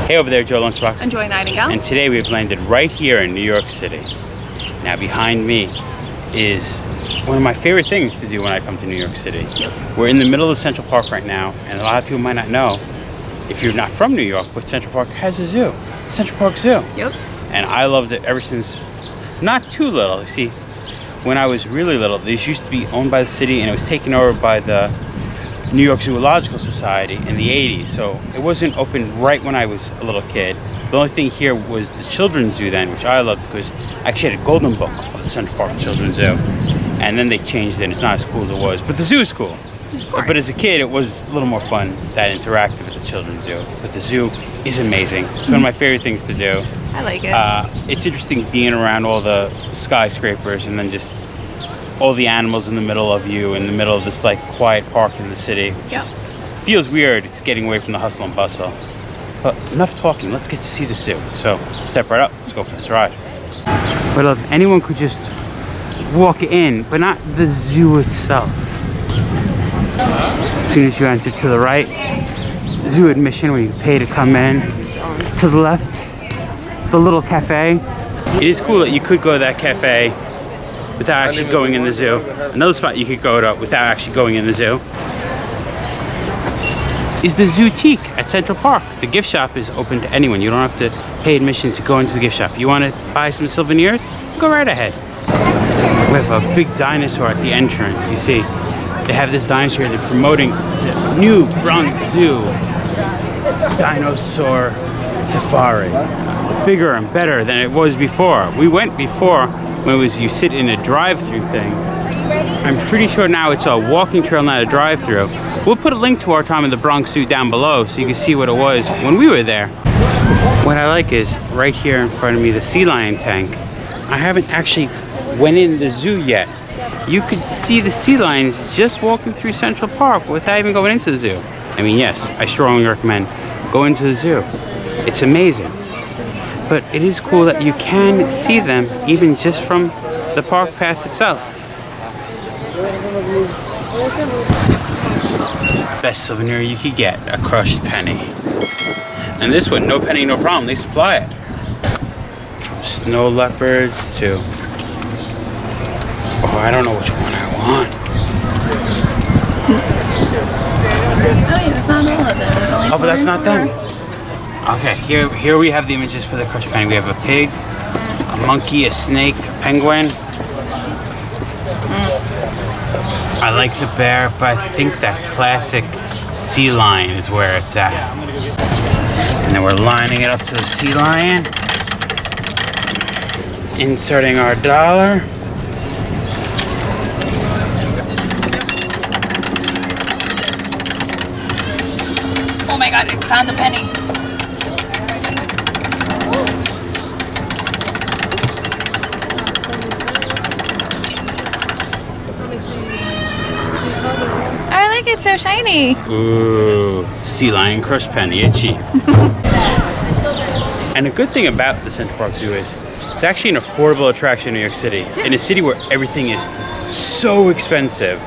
Hey over there, Joe Lunchbox. Enjoy Nightingale. And today we've landed right here in New York City. Now behind me is one of my favorite things to do when I come to New York City. Yep. We're in the middle of Central Park right now, and a lot of people might not know, if you're not from New York, but Central Park has a zoo. The Central Park Zoo. Yep. And I loved it ever since, not too little. You see, when I was really little, these used to be owned by the city, and it was taken over by the New York Zoological Society in the 80s. So it wasn't open right when I was a little kid. The only thing here was the Children's Zoo then, which I loved because I actually had a golden book of the Central Park Children's Zoo. And then they changed it, and it's not as cool as it was. But the zoo is cool. But as a kid, it was a little more fun, that interactive at the Children's Zoo. But the zoo is amazing. It's one of my favorite things to do. I like it. It's interesting being around all the skyscrapers and then just all the animals in the middle of you, in the middle of this like quiet park in the city. Which just feels weird. It's getting away from the hustle and bustle. But enough talking. Let's get to see the zoo. So step right up. Let's go for this ride. But if anyone could just walk in, but not the zoo itself. As soon as you enter to the right, zoo admission where you pay to come in. To the left, the little cafe. It is cool that you could go to that cafe without actually going in the zoo. Another spot you could go to without actually going in the zoo is the Zootique at Central Park. The gift shop is open to anyone. You don't have to pay admission to go into the gift shop. You want to buy some souvenirs? Go right ahead. We have a big dinosaur at the entrance. You see, they have this dinosaur. They're promoting the new Bronx Zoo Dinosaur Safari. Bigger and better than it was before. We went before when it was you sit in a drive-through thing. I'm pretty sure now it's a walking trail, not a drive-through. We'll put a link to our time in the Bronx Zoo down below so you can see what it was when we were there. What I like is right here in front of me, the sea lion tank. I haven't actually went in the zoo yet. You could see the sea lions just walking through Central Park without even going into the zoo. I mean, yes, I strongly recommend going to the zoo. It's amazing. But it is cool that you can see them even just from the park path itself. Best souvenir you could get, a crushed penny. And this one, no penny, no problem, they supply it. From snow leopards to, oh, I don't know which one I want. Oh yeah, that's not all of them. There's only Oh, but that's not them. 4. Okay, here we have the images for the crushed penny. We have a pig, a monkey, a snake, a penguin. I like the bear, but I think that classic sea lion is where it's at. And then we're lining it up to the sea lion. Inserting our dollar. Oh my god, I found the penny. I like it, so shiny. Ooh, sea lion crushed penny achieved. And the good thing about the Central Park Zoo is it's actually an affordable attraction in New York City, in a city where everything is so expensive.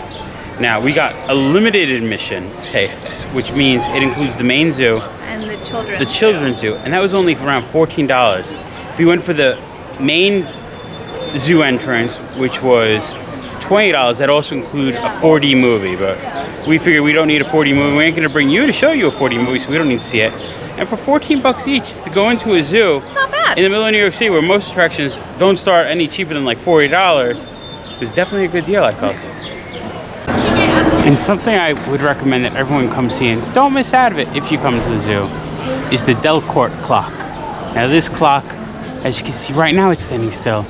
Now, we got a limited admission pass, which means it includes the main zoo And the children's zoo, and that was only for around $14. If we went for the main zoo entrance, which was $20, that also include a 4D movie, but we figured we don't need a 4D movie. We ain't gonna bring you to show you a 4D movie, so we don't need to see it. And for 14 bucks each to go into a zoo Not bad. in the middle of New York City, where most attractions don't start any cheaper than like $40, was definitely a good deal, I felt. And something I would recommend that everyone come see, and don't miss out of it if you come to the zoo, is the Delcourt clock. Now this clock, as you can see right now, it's standing still.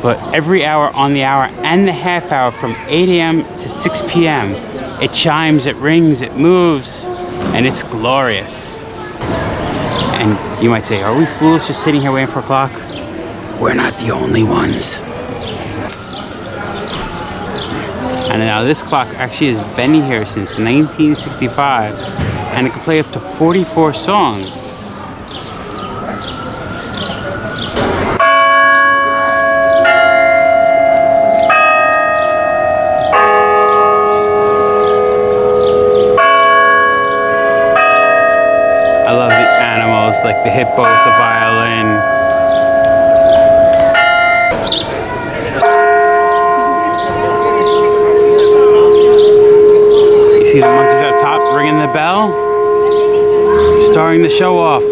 But every hour on the hour and the half hour from 8 a.m. to 6 p.m., it chimes, it rings, it moves, and it's glorious. And you might say, are we fools just sitting here waiting for a clock? We're not the only ones. And now this clock actually has been here since 1965, and it can play up to 44 songs. I love the animals. animals like the hippo, the violin. You see the monkeys up top ringing the bell? Starting the show off.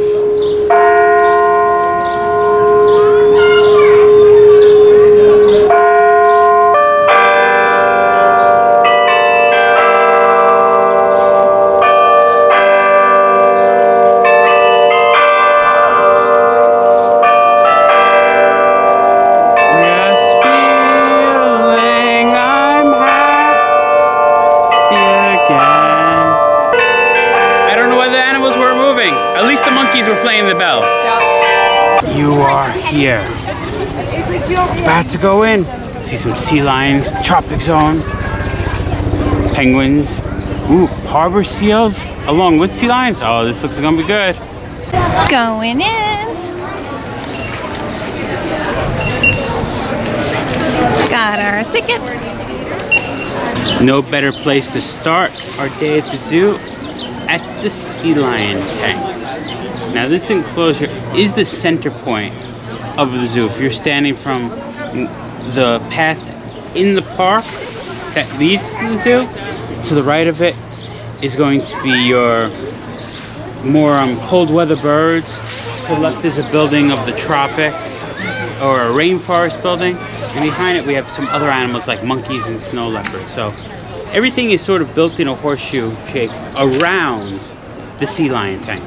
At least the monkeys were playing the bell. Yeah. You are here. About to go in. See some sea lions, tropic zone, penguins, ooh, harbor seals, along with sea lions. Oh, this looks gonna be good. Going in. Got our tickets. No better place to start our day at the zoo at the sea lion tank. Now this enclosure is the center point of the zoo. If you're standing from the path in the park that leads to the zoo, to the right of it is going to be your more cold weather birds. To the left is a building of the tropic or a rainforest building. And behind it we have some other animals like monkeys and snow leopards. So everything is sort of built in a horseshoe shape around the sea lion tank.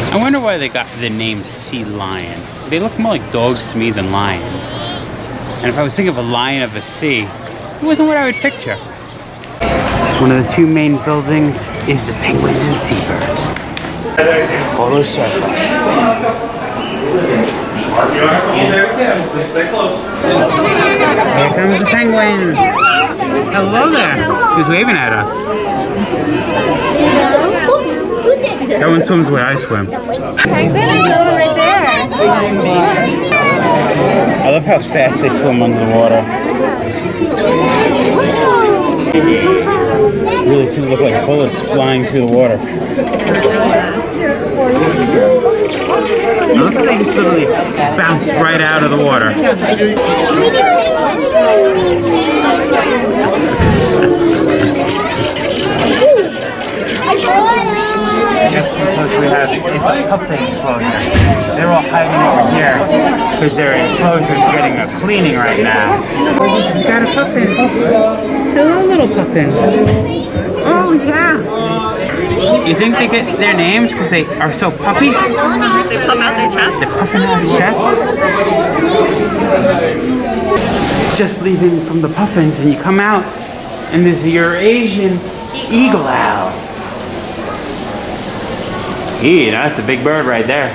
I wonder why they got the name sea lion. They look more like dogs to me than lions. And if I was thinking of a lion of the sea, it wasn't what I would picture. One of the two main buildings is the penguins and seabirds. Photo circle. Here comes the penguins. Hello there. Who's waving at us? That one swims the way I swim. Right there. I love how fast they swim under the water. Really feel look like bullets flying through the water. I love how they just literally bounce right out of the water. Next enclosure we have is the puffin enclosure. They're all hiding over here because their enclosure is getting a cleaning right now. We got a puffin. Hello, little puffins. Oh, yeah. You think they get their names because they are so puffy? They puff out their chest? They're puffing out their chest? Just leaving from the puffins and you come out and there's your Asian eagle owl. Hey, that's a big bird right there.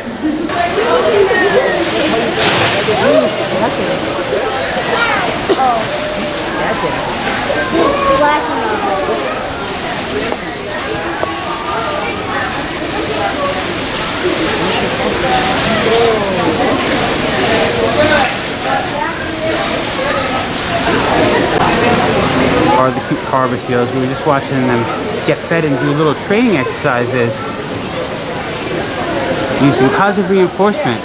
Are the cute harbor seals. We were just watching them get fed and do little training exercises using positive reinforcement.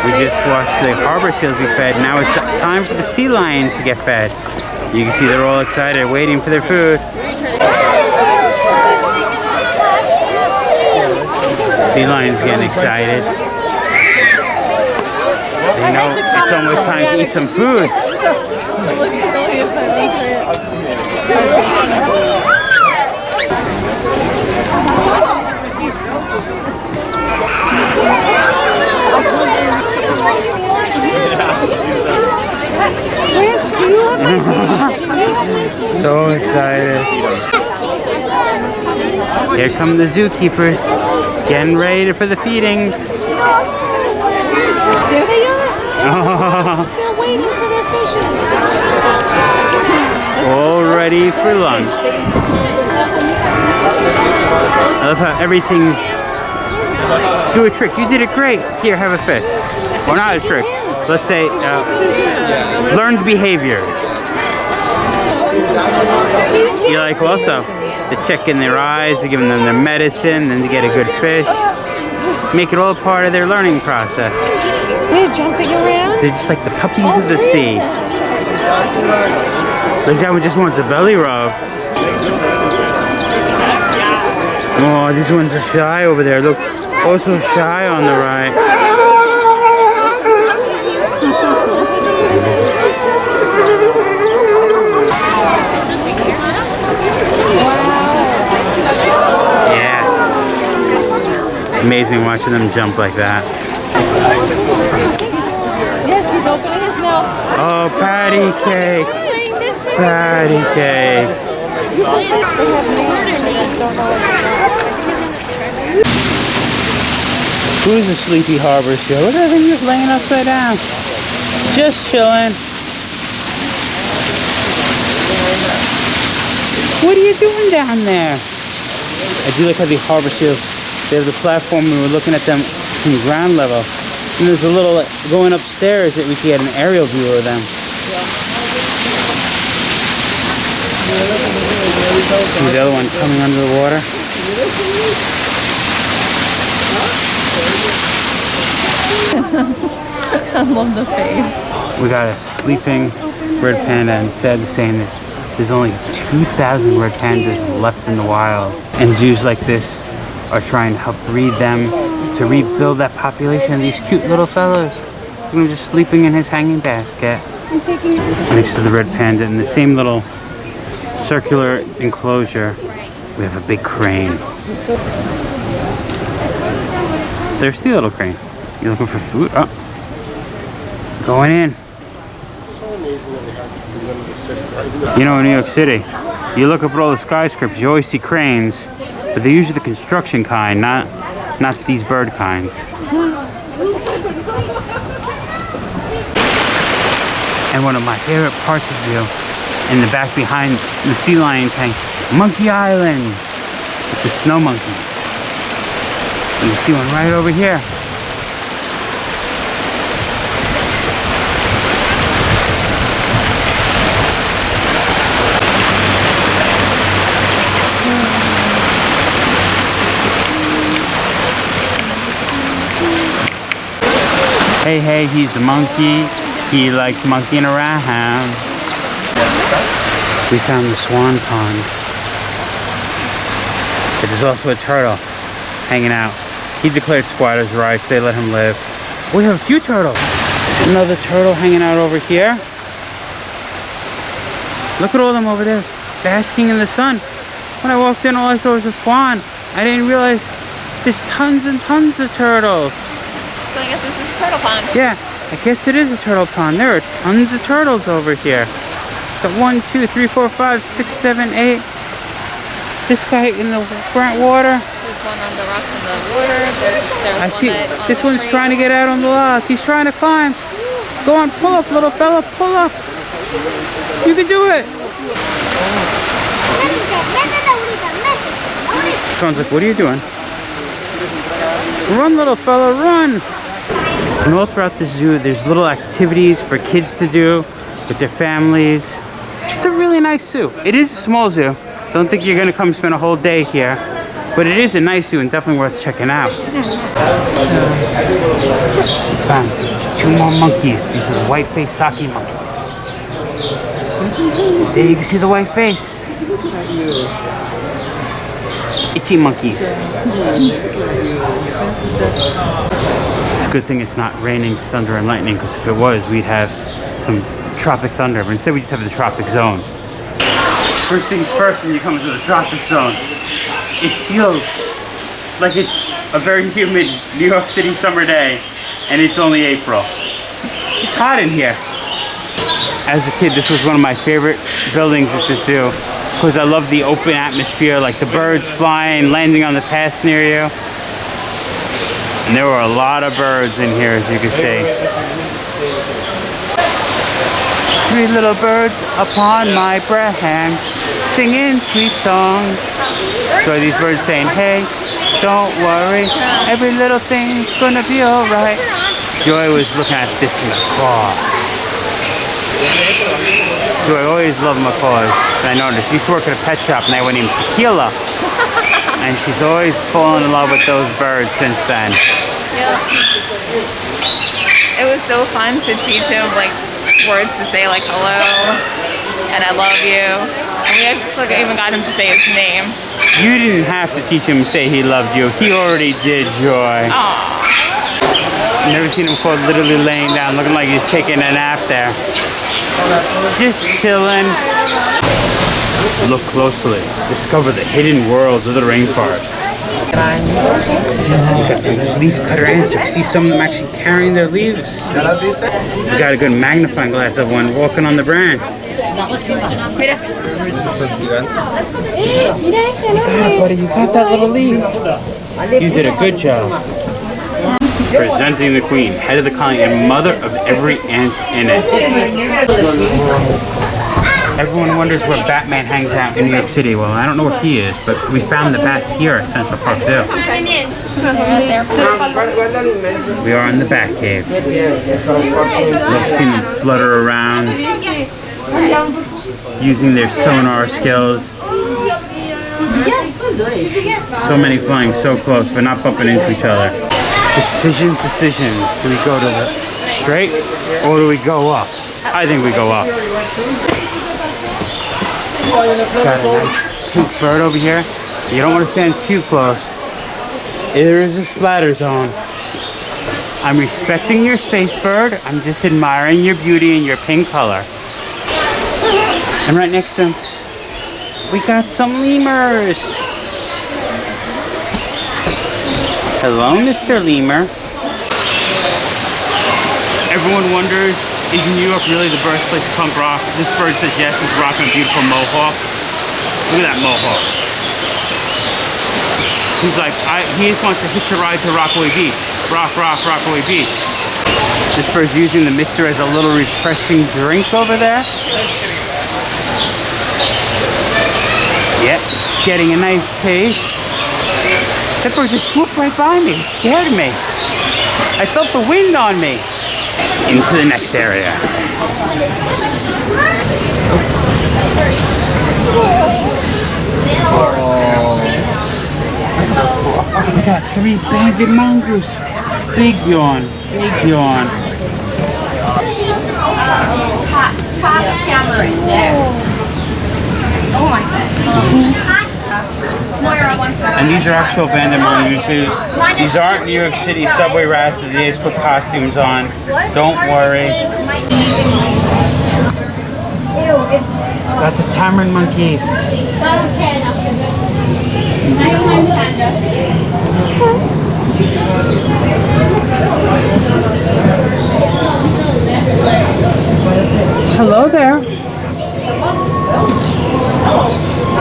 We just watched the harbor seals be fed. Now it's time for the sea lions to get fed. You can see they're all excited, waiting for their food. Sea lions getting excited. They know it's almost time to eat some food. So excited. Here come the zookeepers, getting ready for the feedings. There they are. They're waiting for their fishes. All ready for lunch. I love how everything's Do a trick. You did it great. Here, have a fish. Or not a trick. Let's say learned behaviors. You like also to check in their eyes, to give them their medicine, then to get a good fish. Make it all part of their learning process. They're jumping around. They're just like the puppies of the sea. Like that one just wants a belly rub. Oh, these ones are shy over there. Look, also shy on the right. Yes. Amazing watching them jump like that. Yes, he's opening his mouth. Oh, patty cake. Patty cake. Who's the Sleepy Harbor show? Look at that thing just laying upside down. Just chilling. What are you doing down there? I do like how the harbor show, they have the platform and we're looking at them from ground level. And there's a little going upstairs that we can get an aerial view of them. See the other one coming under the water. I love the face. We got a sleeping red panda, and sad to say that there's only 2,000 red pandas left in the wild. And zoos like this are trying to help breed them to rebuild that population of these cute little fellows. I'm just sleeping in his hanging basket next to the red panda in the same little circular enclosure. We have a big crane. Thirsty little crane. You looking for food? Oh, going in. You know, in New York City, you look up at all the skyscrapers, you always see cranes, but they're usually the construction kind, not these bird kinds. And one of my favorite parts of the zoo, in the back behind the sea lion tank, Monkey Island, with the snow monkeys. And you see one right over here. Hey, he's the monkey. He likes monkeying around. We found the swan pond. There's also a turtle hanging out. He declared squatters' rights. They let him live. We have a few turtles. Another turtle hanging out over here. Look at all of them over there, basking in the sun. When I walked in, all I saw was a swan. I didn't realize there's tons and tons of turtles. So I guess this is turtle pond. Yeah, I guess it is a turtle pond. There are tons of turtles over here. So 1, 2, 3, 4, 5, 6, 7, 8. This guy in the front water. There's one on the rocks in the water. There's I see. one This one's trying to get out on the log. He's trying to climb. Go on, pull up, little fella, pull up. You can do it. Someone's like, what are you doing? Run, little fella, run. And all throughout the zoo, there's little activities for kids to do with their families. It's a really nice zoo. It is a small zoo. Don't think you're gonna come spend a whole day here, but it is a nice zoo and definitely worth checking out. Found 2 more monkeys. These are the white-faced sake monkeys. There you can see the white face. Itchy monkeys. It's a good thing it's not raining, thunder, and lightning, because if it was, we'd have some tropic thunder, but instead we just have the tropic zone. First things first, when you come into the tropic zone, it feels like it's a very humid New York City summer day, and it's only April. It's hot in here. As a kid, this was one of my favorite buildings at the zoo, because I love the open atmosphere, like the birds flying, landing on the paths near you. And there were a lot of birds in here, as you can see. 3 little birds upon my branch, singing sweet songs. Joy, these birds saying, hey, don't worry, every little thing's gonna be alright. Joy was looking at this macaw. Joy always loved macaws. And I noticed, she used to work at a pet shop and they went named Tequila. And she's always fallen in love with those birds since then. Yeah. It was so fun to teach him like words to say like hello and I love you. And we actually even got him to say his name. You didn't have to teach him to say he loved you. He already did, Joy. Aww. Never seen him quite literally laying down, looking like he's taking a nap there. Just chilling. Look closely. Discover the hidden worlds of the rainforest. You got some leaf cutter ants. You can see some of them actually carrying their leaves. You got a good magnifying glass of one walking on the branch. Mira. You got it, buddy. You got that little leaf. You did a good job. Presenting the queen, head of the colony, and mother of every ant in it. Everyone wonders where Batman hangs out in New York City. Well, I don't know where he is, but we found the bats here at Central Park Zoo. We are in the bat cave. We've seen them flutter around, using their sonar skills. So many flying so close, but not bumping into each other. Decisions. Do we go to the straight or do we go up? I think we go up. Got a nice pink bird over here. You don't want to stand too close. There is a splatter zone. I'm respecting your space, bird. I'm just admiring your beauty and your pink color. And right next to him, we got some lemurs. Hello, Mr. Lemur. Everyone wonders, is New York really the birthplace of punk rock? This bird says yes, he's rocking a beautiful mohawk. Look at that mohawk. He's like, he just wants to hitch a ride to Rockaway Beach. Rockaway Beach. This bird's using the mister as a little refreshing drink over there. Yep, getting a nice taste. That bird just swooped right by me. It scared me. I felt the wind on me. Into the next area. We got 3 banded mongoose. Big yawn. Big yawn. Top cameras there. Oh my God. And these are actual banded mongooses. These aren't New York City subway rats that they just put costumes on. Don't worry. Got the tamarin monkeys. Hello there.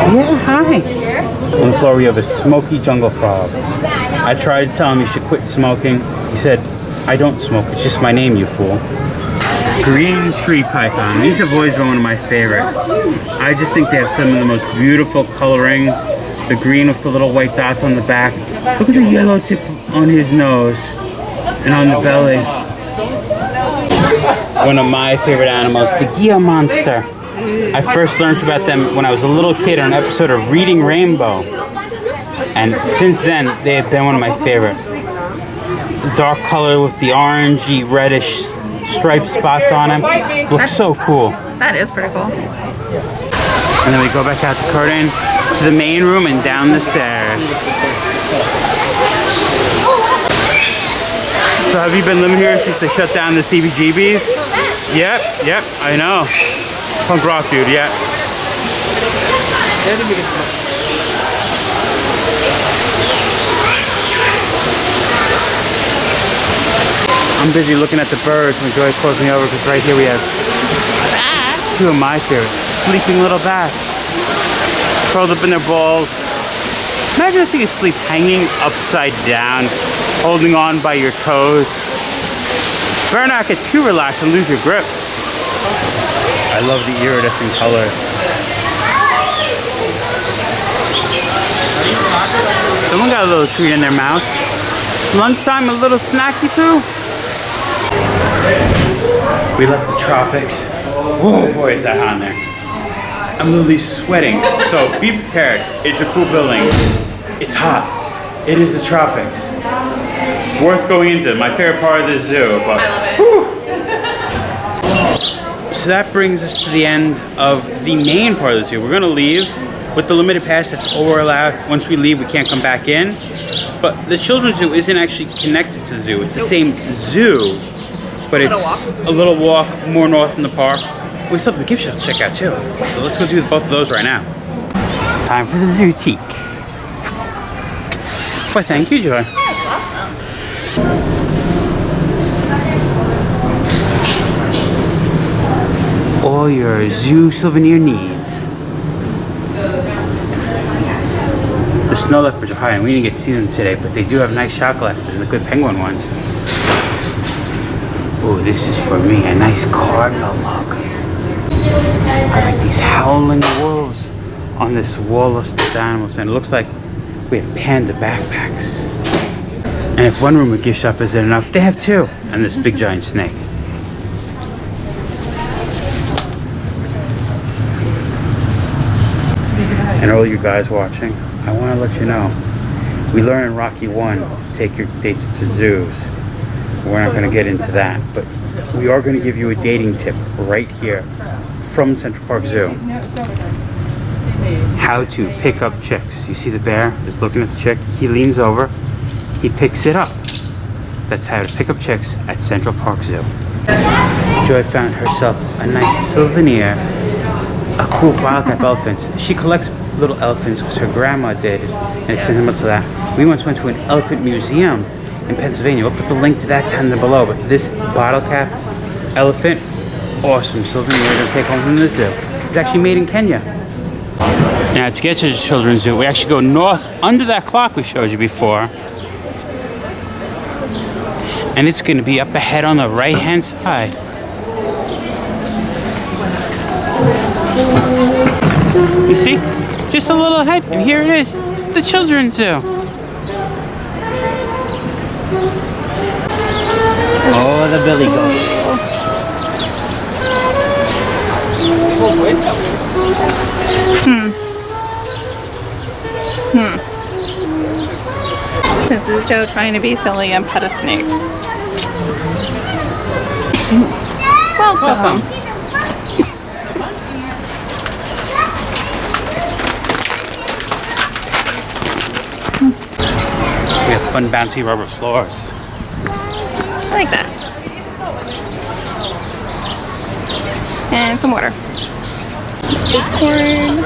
Yeah, hi. On the floor we have a smoky jungle frog. I tried to tell him he should quit smoking. He said, I don't smoke, it's just my name, you fool. Green tree python. These have always been one of my favorites. I just think they have some of the most beautiful colorings. The green with the little white dots on the back. Look at the yellow tip on his nose and on the belly. One of my favorite animals, the Gia monster. I first learned about them when I was a little kid on an episode of Reading Rainbow. And since then, they have been one of my favorites. The dark color with the orangey, reddish striped spots on them. Looks so cool. That is pretty cool. And then we go back out the curtain to the main room and down the stairs. So have you been living here since they shut down the CBGBs? Yep, I know. Punk rock, dude, yeah. I'm busy looking at the birds when Joy calls me over because right here we have Bats. 2 of my favorites. Sleeping little bats. Curled up in their balls. Imagine if you could sleep hanging upside down, holding on by your toes. Better not get too relaxed and lose your grip. I love the iridescent color. Someone got a little treat in their mouth. Lunchtime, a little snacky poo. We left the tropics. Whoa, boy, is that hot in there. I'm literally sweating. So be prepared. It's a cool building. It's hot. It is the tropics. Worth going into. My favorite part of this zoo. But, I love it. whew. So that brings us to the end of the main part of the zoo. We're gonna leave with the limited pass. That's all we're allowed. Once we leave, we can't come back in. But the children's zoo isn't actually connected to the zoo. It's the same zoo, but it's a little walk more north in the park. We still have the gift shop to check out too. So let's go do both of those right now. Time for the zootique. Why, thank you, Joy. All your zoo souvenir needs. The snow leopards are high, and we didn't get to see them today, but they do have nice shot glasses and the good penguin ones. Oh, this is for me, a nice cardinal mug. I like these howling wolves on this wall of stuffed animals, and it looks like we have panda backpacks. And if one room at gift shop isn't enough, they have two, and this big giant snake. And all you guys watching, I want to let you know, we learned in Rocky 1 to take your dates to zoos. We're not going to get into that, but we are going to give you a dating tip right here from Central Park Zoo. How to pick up chicks. You see the bear is looking at the chick. He leans over. He picks it up. That's how to pick up chicks at Central Park Zoo. Joy found herself a nice souvenir, a cool bottle cap elephant. She collects little elephants because her grandma did, and it's sentimental to that. We once went to an elephant museum in Pennsylvania. We'll put the link to that down below. But this bottle cap elephant, awesome souvenir to take home from the zoo. It's actually made in Kenya. Now to get to the children's zoo, we actually go north under that clock we showed you before. And it's going to be up ahead on the right hand side. You see? Just a little ahead, and here it is, the children's zoo. Oh, the billy goat. This is Joe trying to be silly and pet a snake. Welcome. We have fun bouncy rubber floors. I like that. And some water. Acorn.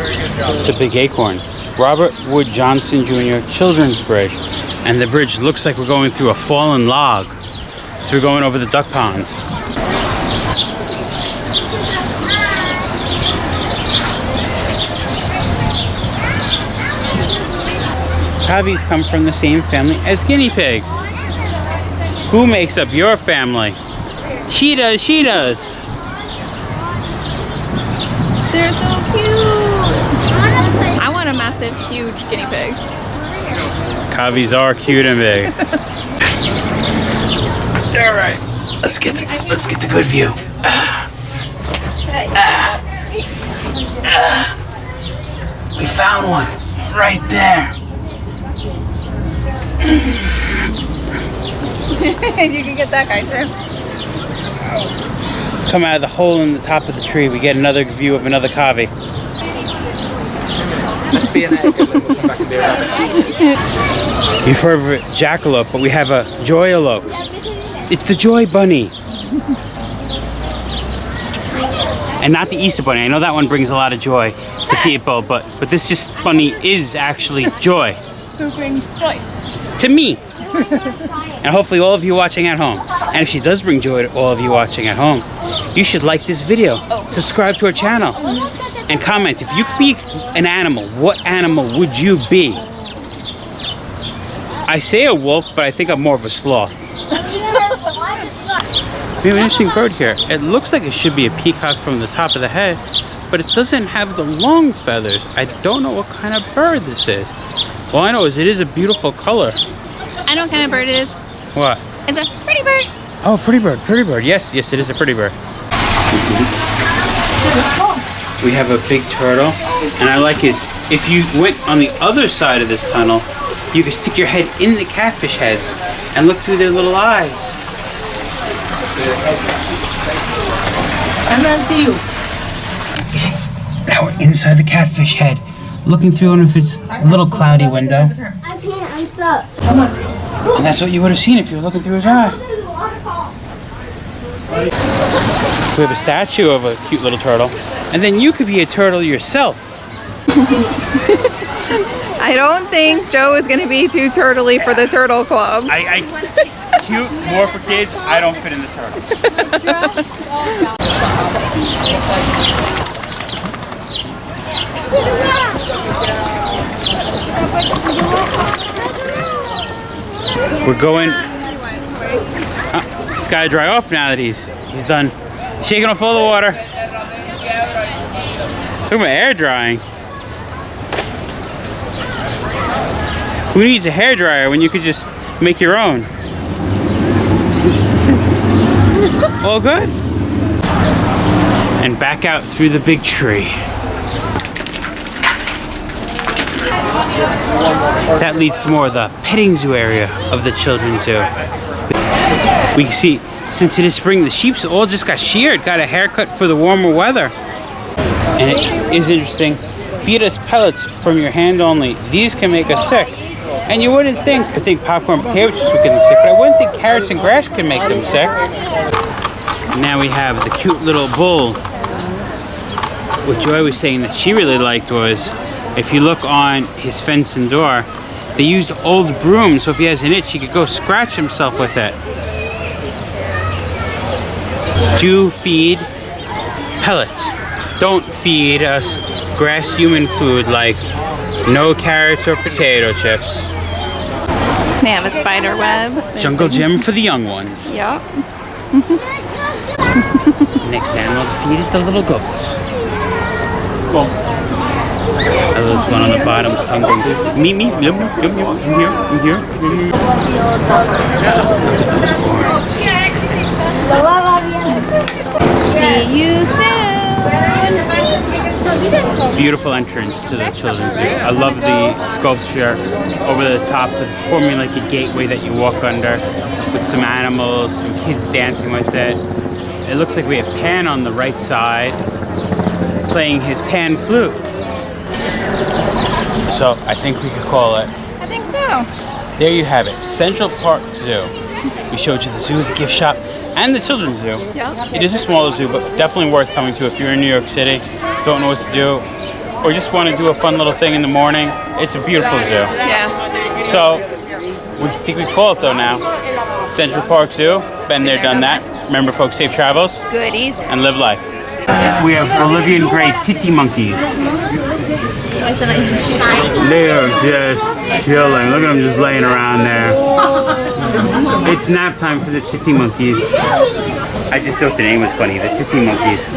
It's a big acorn. Robert Wood Johnson Jr. Children's Bridge. And the bridge looks like we're going through a fallen log. So we're going over the duck ponds. Tabbies come from the same family as guinea pigs. Who makes up your family? She does, she does. They're so cute. I want a massive, huge guinea pig. Cavies are cute and big. All right, let's get the good view. We found one right there. You can get that guy too. Come out of the hole in the top of the tree, we get another view of another cavy. Let's be an egg and then we'll come back and do it. You've heard of a jackalope, but we have a joyalope. It's the Joy Bunny. And not the Easter Bunny. I know that one brings a lot of joy to people, but this just bunny is actually joy. Who brings joy? To me. And hopefully all of you watching at home. And if she does bring joy to all of you watching at home, you should like this video, subscribe to our channel, and comment. If you could be an animal, what animal would you be? I say a wolf, but I think I'm more of a sloth. We have an interesting bird here. It looks like it should be a peacock from the top of the head, but it doesn't have the long feathers. I don't know what kind of bird this is. All I know is it is a beautiful color. I know what kind of bird it is. What? It's a pretty bird. Oh, pretty bird, pretty bird. Yes, yes, it is a pretty bird. We have a big turtle, and I like his, if you went on the other side of this tunnel, you could stick your head in the catfish heads and look through their little eyes. I'm not see you. Now we're inside the catfish head, looking through one of his little cloudy window. I can't, I'm stuck. And that's what you would have seen if you were looking through his eye. We have a statue of a cute little turtle. And then you could be a turtle yourself. I don't think Joe is going to be too turtly for the turtle club. Cute, more for kids. I don't fit in the turtle. We're going. It's got to dry off now that he's done shaking off all the water. Talking about air drying. Who needs a hair dryer when you could just make your own? All good. And back out through the big tree. That leads to more of the petting zoo area of the children's zoo. We can see, since it is spring, the sheep's all just got sheared, got a haircut for the warmer weather. And it is interesting, feed us pellets from your hand only. These can make us sick. And you wouldn't think, I think popcorn and potato chips would get them sick, but I wouldn't think carrots and grass can make them sick. Now we have the cute little bull. What Joy was saying that she really liked was, if you look on his fence and door, they used old brooms, so if he has an itch, he could go scratch himself with it. Do feed pellets. Don't feed us grass human food like no carrots or potato chips. They have a spider web. Jungle gym for the young ones. Yep. Next animal to feed is the little goats. This one on the bottom is tumbling. Me, yum, yum, yum, I'm here, I'm here. Look at those horns. See you soon. Beautiful entrance to the children's zoo. I love the sculpture over the top, forming like a gateway that you walk under with some animals, some kids dancing with it. It looks like we have Pan on the right side playing his pan flute. So I think we could call it. I think so. There you have it, Central Park Zoo. We showed you the zoo, the gift shop, and the children's zoo. Yeah. It is a smaller zoo, but definitely worth coming to if you're in New York City, don't know what to do, or just want to do a fun little thing in the morning. It's a beautiful zoo. Yes. So we think we call it though now, Central Park Zoo. Been there, done that. Remember, folks, safe travels. Good eats. And live life. We have Bolivian gray titi monkeys. They are just chilling. Look at them just laying around there. It's nap time for the titi monkeys. I just thought the name was funny, the titi monkeys.